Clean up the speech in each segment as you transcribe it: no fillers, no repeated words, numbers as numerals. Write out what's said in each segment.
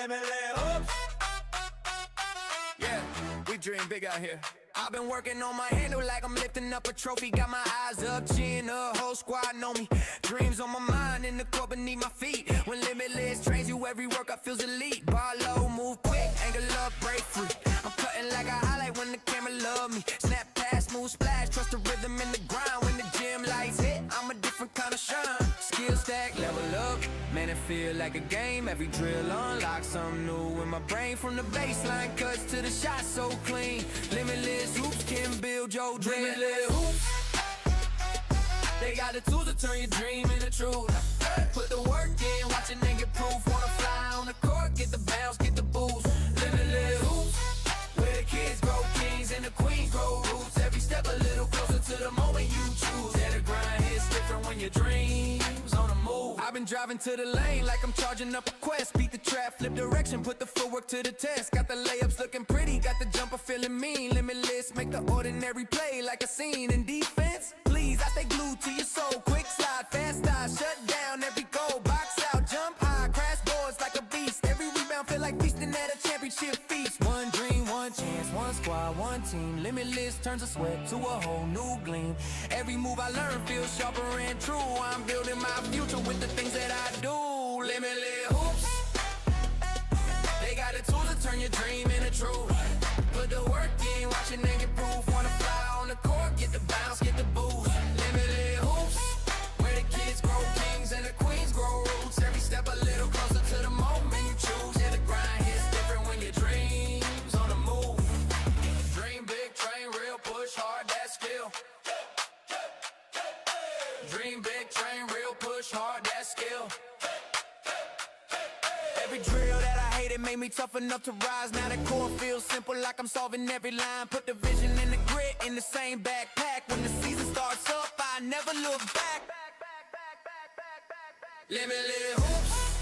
Limitless hoops. Yeah, we dream big out here. I've been working on my handle like I'm lifting up a trophy. Got my eyes up, chin up, whole squad know me. Dreams on my mind, in the court beneath my feet. When Limitless trains you, every workout feels elite. Bar low, move quick, angle up, break free. I'm cutting like a highlight when the camera love me. Snap pass, smooth splash, trust the rhythm in the grind. When the gym lights hit, I'm a different kind of shine. Skill stack, level up, man, it feel like a game. Every drill unlocks something new in my brain. From the baseline cuts to the shot so clean. Limitless hoops can build your dream. Limitless hoops, they got the tools to turn your dream into truth. Put the work in, watch a nigga proof. Wanna fly on the court, get the bounce, get the boost. Limitless hoops, where the kids grow kings and the queens grow roots. Every step a little closer to the moment you choose. Yeah, the grind hits different when your dreams on the move. I've been driving to the lane like I'm charging up a quest. Beat the trap, flip direction, put the footwork to the test. Got the layups looking pretty, got the jumper feeling mean. Limitless, make the ordinary play like a scene. In defense, please, I stay glued to your soul. Quick slide, fast eye, shut down every goal. Box out, jump high, crash boards like a beast. Every rebound feel like feasting at a championship feast. One dream, one chance, one squad, one team. Limitless turns a sweat to a whole new gleam. Every move I learn feels sharper and true. I'm building my future with the things that I do. Limitless hoops, they got the tools to turn your dream into truth. Put the work in, watch a nigga proof. Wanna fly on the court, get the bounce, get the boost. Limitless hoops, where the kids grow kings and the queens grow roots. Every step a little closer to the moment you choose. Yeah, the grind hits different when your dreams on the move. Dream big, train real, push hard, that's skill. Dream big, train real, push hard, that's skill. Every drill that I hated made me tough enough to rise. Now the core feels simple, like I'm solving every line. Put the vision and the grit in the same backpack. When the season starts up, I never look back. Limitless hoops,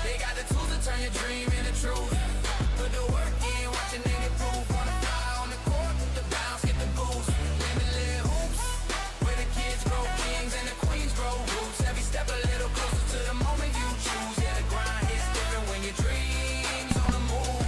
they got the tools to turn your dream into truth. Put the work in, watch a nigga proof. Wanna fly on the court, get the bounce, get the boost. Limitless hoops, where the kids grow kings and the queens grow roots. Every step a little closer to the moment you choose. Yeah, the grind hits different when your dreams on the move.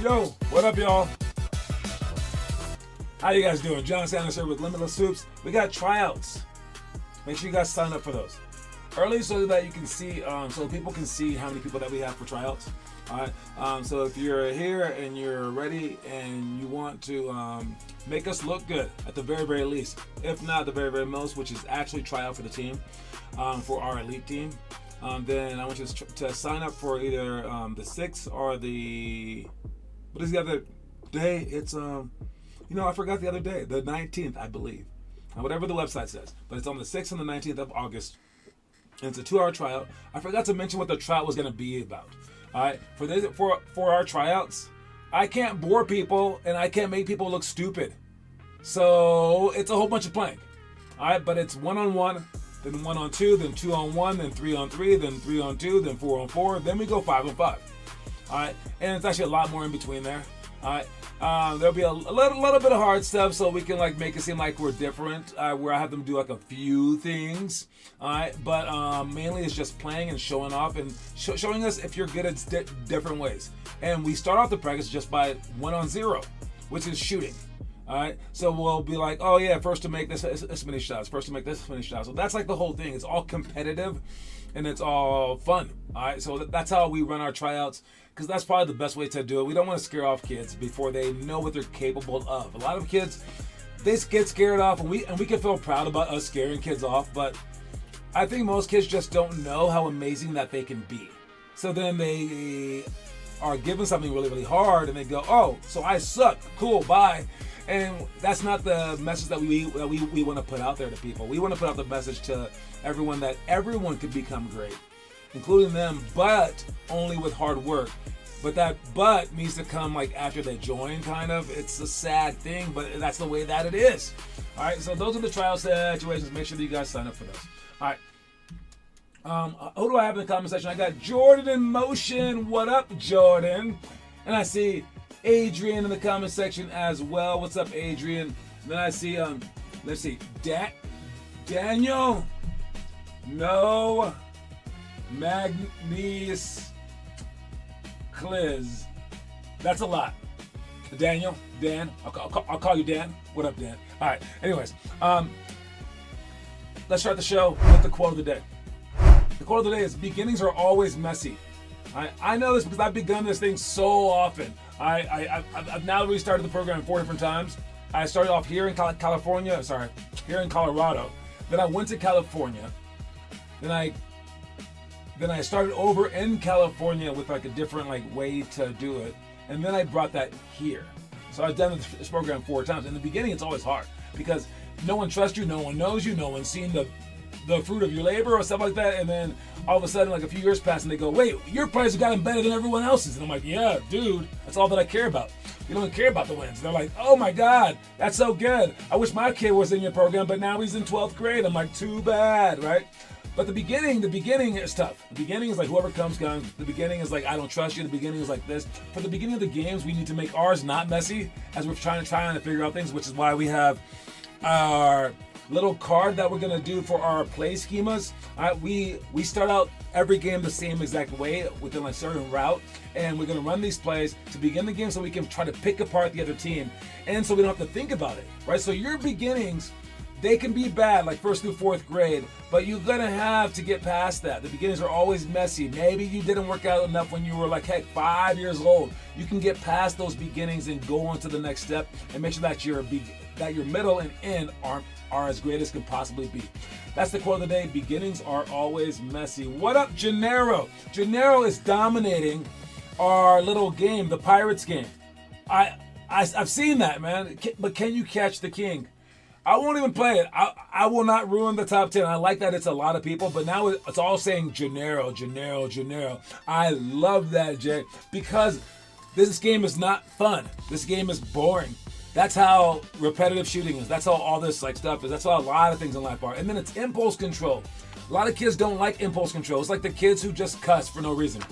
Yo, what up, y'all? How you guys doing? John Sanders here with Limitless Hoops. We got tryouts. Make sure you guys sign up for those early so that you can see, so people can see how many people that we have for tryouts. All right. So if you're here and you're ready and you want to make us look good at the very, very least, if not the very, very most, which is actually try out for the team, for our elite team, then I want you to sign up for either the 6th or the, what is the other day? It's, I forgot the other day, the 19th, I believe. Whatever the website says. But it's on the 6th and the 19th of August. And it's a 2-hour tryout. I forgot to mention what the tryout was going to be about. All right, for our tryouts, I can't bore people and I can't make people look stupid. So it's a whole bunch of playing. All right, but it's 1-on-1, then 1-on-2, then 2-on-1, then 3-on-3, then 3-on-2, then 4-on-4, then we go 5-on-5. All right, and it's actually a lot more in between there. All right. There'll be a little bit of hard stuff so we can make it seem like we're different, where I have them do a few things, all right, but mainly it's just playing and showing off and showing us if you're good at different ways. And we start off the practice just by 1-on-0, which is shooting, all right, so we'll be like, oh yeah, first to make this many shots, first to make this many shots. So that's the whole thing. It's all competitive and it's all fun, all right, so that's how we run our tryouts. Because that's probably the best way to do it. We don't want to scare off kids before they know what they're capable of. A lot of kids, they get scared off, and we can feel proud about us scaring kids off, but I think most kids just don't know how amazing that they can be. So then they are given something really, really hard, and they go, oh, so I suck, cool, bye. And that's not the message that we want to put out there to people. We want to put out the message to everyone that everyone could become great. including them, but only with hard work. But that but needs to come like after they join, kind of. It's a sad thing, but that's the way that it is. All right, so those are the trial situations. Make sure that you guys sign up for those. All right. Who do I have in the comment section? I got Jordan in Motion. What up, Jordan? And I see Adrian in the comment section as well. What's up, Adrian? Then I see, let's see, Daniel. No. Magnese. Cliz. That's a lot. Daniel, Dan. I'll call you Dan. What up, Dan? All right. Anyways, let's start the show with the quote of the day. The quote of the day is, beginnings are always messy. I know this because I've begun this thing so often. I've now restarted the program 4 different times. I started off here in here in Colorado. Then I went to California. Then I started over in California with like a different like way to do it. And then I brought that here. So I've done this program 4 times. In the beginning, it's always hard because no one trusts you, no one knows you, no one's seen the fruit of your labor or stuff like that. And then all of a sudden, like a few years pass and they go, wait, your price has gotten better than everyone else's. And I'm like, yeah, dude, that's all that I care about. You don't care about the wins. They're like, oh my God, that's so good. I wish my kid was in your program, but now he's in 12th grade. I'm like, too bad, right? But the beginning is tough. The beginning is like whoever comes. The beginning is like, I don't trust you. The beginning is like this. For the beginning of the games, we need to make ours not messy as we're trying to figure out things, which is why we have our little card that we're gonna do for our play schemas. We start out every game the same exact way within a certain route, and we're gonna run these plays to begin the game so we can try to pick apart the other team, and so we don't have to think about it, right? So your beginnings, they can be bad, like 1st through 4th grade, but you're gonna have to get past that. The beginnings are always messy. Maybe you didn't work out enough when you were like, heck, 5 years old. You can get past those beginnings and go on to the next step and make sure that your middle and end are as great as can possibly be. That's the quote of the day. Beginnings are always messy. What up, Gennaro? Gennaro is dominating our little game, the Pirates game. I've seen that, man. But can you catch the king? I won't even play it. I will not ruin the top 10. I like that it's a lot of people, but now it's all saying Gennaro. I love that, Jay, because this game is not fun. This game is boring. That's how repetitive shooting is. That's how all this like stuff is. That's how a lot of things in life are. And then it's impulse control. A lot of kids don't like impulse control. It's like the kids who just cuss for no reason.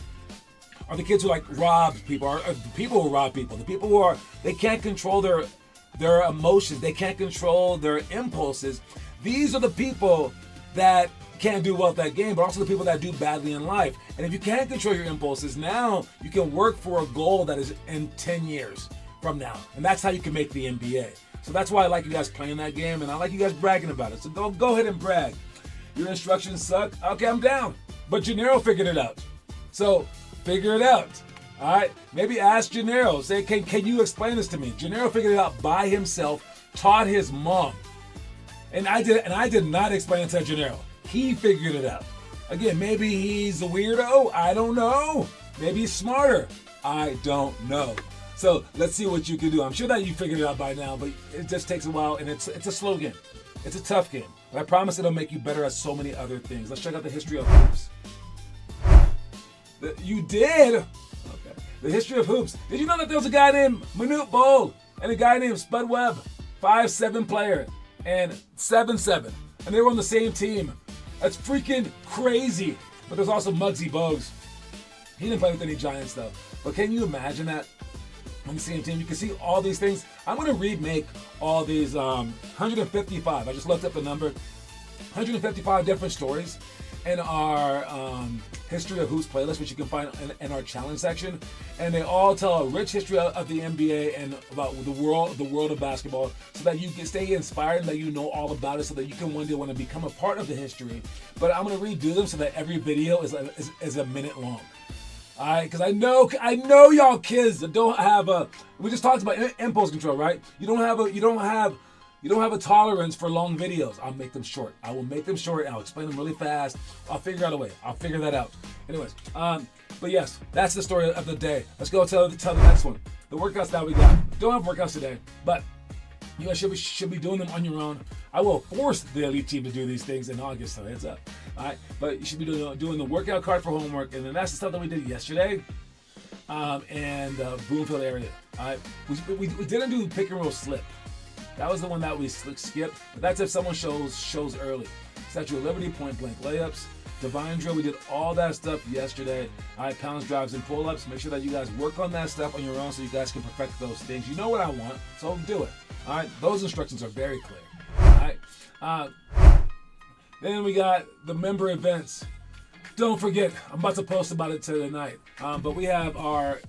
Or the kids who like rob people. Or the people who rob people. The people who they can't control their emotions. They can't control their impulses. These are the people that can't do well at that game, but also the people that do badly in life. And if you can't control your impulses, now you can work for a goal that is in 10 years from now. And that's how you can make the NBA. So that's why I like you guys playing that game, and I like you guys bragging about it. So go ahead and brag. Your instructions suck. Okay, I'm down. But Gennaro figured it out. So figure it out. All right, maybe ask Gennaro. Say, can you explain this to me? Gennaro figured it out by himself, taught his mom. And I did not explain it to Gennaro. He figured it out. Again, maybe he's a weirdo. I don't know. Maybe he's smarter. I don't know. So let's see what you can do. I'm sure that you figured it out by now, but it just takes a while, and it's a slow game. It's a tough game. But I promise it'll make you better at so many other things. Let's check out the history of hoops. You did? Okay. The history of hoops. Did you know that there was a guy named Manute Bol and a guy named Spud Webb, 5'7" player, and 7'7", and they were on the same team? That's freaking crazy. But there's also Muggsy Bogues. He didn't play with any Giants though. But can you imagine that? On the same team, you can see all these things. I'm going to remake all these 155. I just looked up the number. 155 different stories in our History of Hoops playlist, which you can find in our challenge section. And they all tell a rich history of the NBA and about the world of basketball, so that you can stay inspired and that you know all about it, so that you can one day want to become a part of the history. But I'm going to redo them so that every video is a minute long. All right, because I know y'all kids that don't have we just talked about impulse control, right? You don't have a tolerance for long videos. I'll make them short. I will make them short, and I'll explain them really fast. I'll figure out a way. I'll figure that out. Anyways, but yes, that's the story of the day. Let's go tell the next one. The workouts that we got. Don't have workouts today, but you guys should be doing them on your own. I will force the elite team to do these things in August, so heads up. All right, but you should be doing the workout card for homework, and then that's the stuff that we did yesterday, and Broomfield area. All right, we didn't do pick and roll slip. That was the one that we skipped. But that's if someone shows early. Statue of Liberty, point blank layups. Divine drill, we did all that stuff yesterday. All right, pounds, drives, and pull-ups. Make sure that you guys work on that stuff on your own so you guys can perfect those things. You know what I want, so do it. All right, those instructions are very clear. All right. Then we got the member events. Don't forget, I'm about to post about it tonight. But we have our,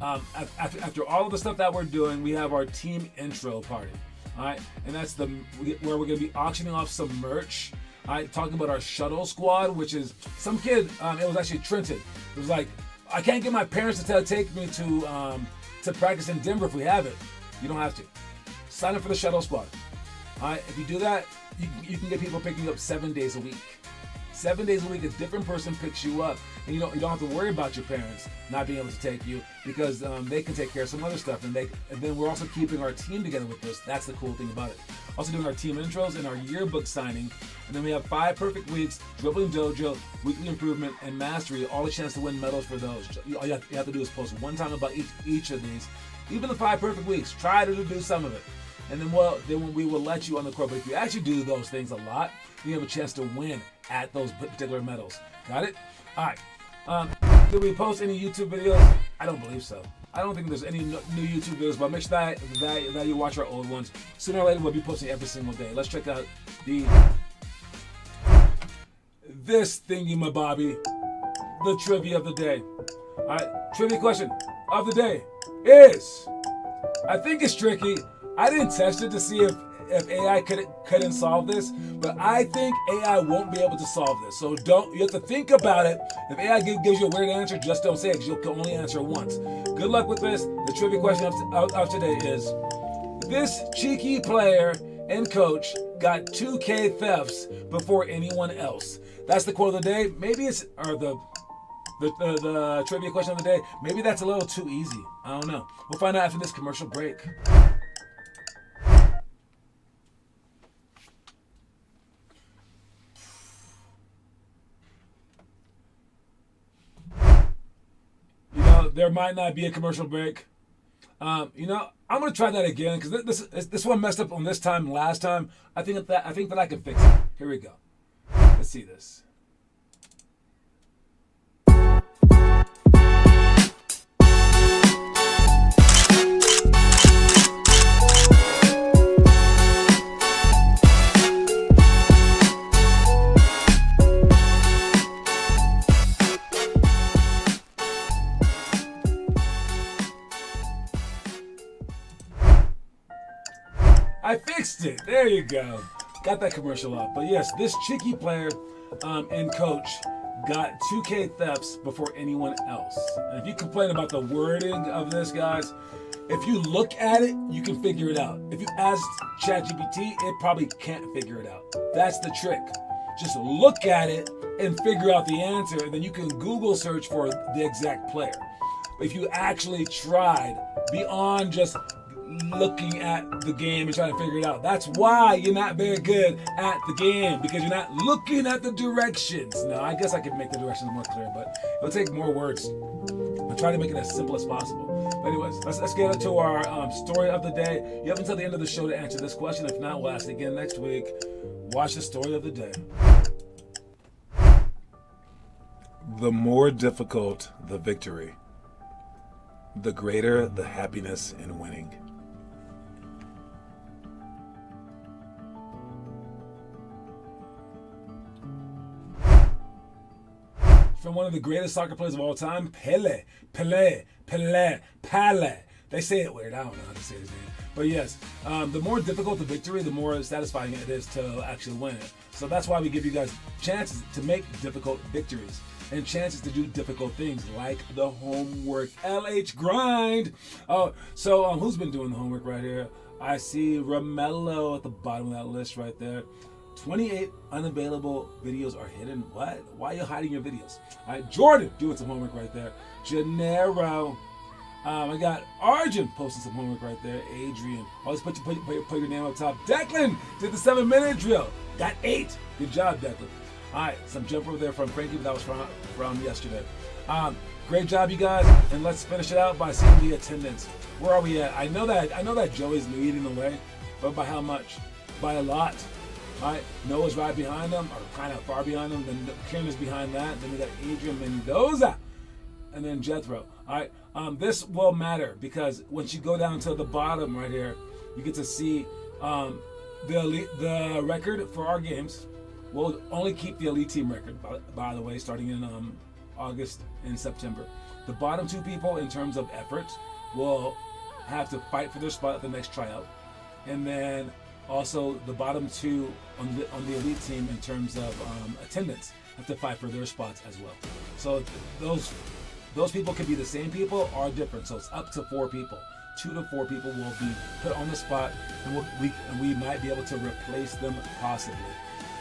after all of the stuff that we're doing, we have our team intro party. All right, and that's where we're going to be auctioning off some merch. All right, talking about our shuttle squad, which is some kid. It was actually Trenton. It was like, I can't get my parents to take me to practice in Denver if we have it. You don't have to. Sign up for the shuttle squad. All right, if you do that, you can get people picking you up 7 days a week. 7 days a week, a different person picks you up, and you don't have to worry about your parents not being able to take you because they can take care of some other stuff, and then we're also keeping our team together with this. That's the cool thing about it. Also doing our team intros and our yearbook signing, and then we have 5 perfect weeks, dribbling dojo, weekly improvement, and mastery. All a chance to win medals for those. All you have to do is post one time about each of these. Even the 5 perfect weeks, try to do some of it. And then we will let you on the court. But if you actually do those things a lot, you have a chance to win at those particular medals. Got it? All right. Did we post any YouTube videos? I don't believe so. I don't think there's any new YouTube videos, but make sure that you watch our old ones. Sooner or later, we'll be posting every single day. Let's check out this thingy-mabobby, the trivia of the day. All right, trivia question of the day is, I think it's tricky. I didn't test it to see if AI couldn't solve this, but I think AI won't be able to solve this. So you have to think about it. If AI gives you a weird answer, just don't say it, because you'll only answer once. Good luck with this. The trivia question of today is, this cheeky player and coach got 2K thefts before anyone else. That's the quote of the day. Maybe it's, or the trivia question of the day. Maybe that's a little too easy. I don't know. We'll find out after this commercial break. There might not be a commercial break. I'm gonna try that again because this one messed up on this time last time. I think that I can fix it. Here we go. Let's see this. I fixed it. There you go. Got that commercial off. But yes, this cheeky player and coach got 2K thefts before anyone else. And if you complain about the wording of this, guys, if you look at it, you can figure it out. If you ask ChatGPT, it probably can't figure it out. That's the trick. Just look at it and figure out the answer, and then you can Google search for the exact player. But if you actually tried beyond just looking at the game and trying to figure it out, that's why you're not very good at the game, because you're not looking at the directions. Now, I guess I could make the directions more clear, but it'll take more words. I'll try to make it as simple as possible. But anyways, let's get into our story of the day. You have until the end of the show to answer this question. If not, we'll ask it again next week. Watch the story of the day. The more difficult the victory, the greater the happiness in winning. From one of the greatest soccer players of all time, Pele. They say it weird. I don't know how to say his name. But yes, the more difficult the victory, the more satisfying it is to actually win it. So that's why we give you guys chances to make difficult victories and chances to do difficult things like the homework. LH grind. Oh, so who's been doing the homework right here? I see Romello at the bottom of that list right there. 28 unavailable videos are hidden. What? Why are you hiding your videos? All right, Jordan doing some homework right there. Gennaro. I got Arjun posting some homework right there. Adrian. Always put your name up top. Declan did the 7-minute drill. Got 8. Good job, Declan. All right, some jump over there from Frankie, but that was from yesterday. Great job, you guys, and let's finish it out by seeing the attendance. Where are we at? I know that Joey's leading the way, but by how much? By a lot. All right, Noah's right behind them, or kind of far behind them. Then Kieran is behind that. Then we got Adrian Mendoza, and then Jethro. All right, this will matter because once you go down to the bottom right here, you get to see the record for our games. We'll only keep the elite team record, by the way, starting in August and September. The bottom two people in terms of effort will have to fight for their spot at the next tryout, and then also the bottom two on the elite team in terms of attendance have to fight for their spots as well. So those people could be the same people or different. So it's up to 4 people. 2 to 4 people will be put on the spot, and we might be able to replace them possibly.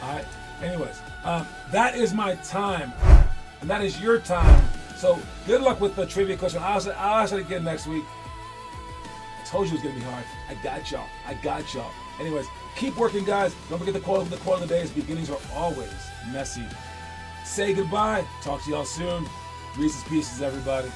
All right. Anyways, that is my time, and that is your time. So good luck with the trivia question. I'll ask it again next week. I told you it was gonna be hard. I got y'all. Anyways, keep working, guys. Don't forget the quote of the day is beginnings are always messy. Say goodbye. Talk to y'all soon. Reese's Pieces, everybody.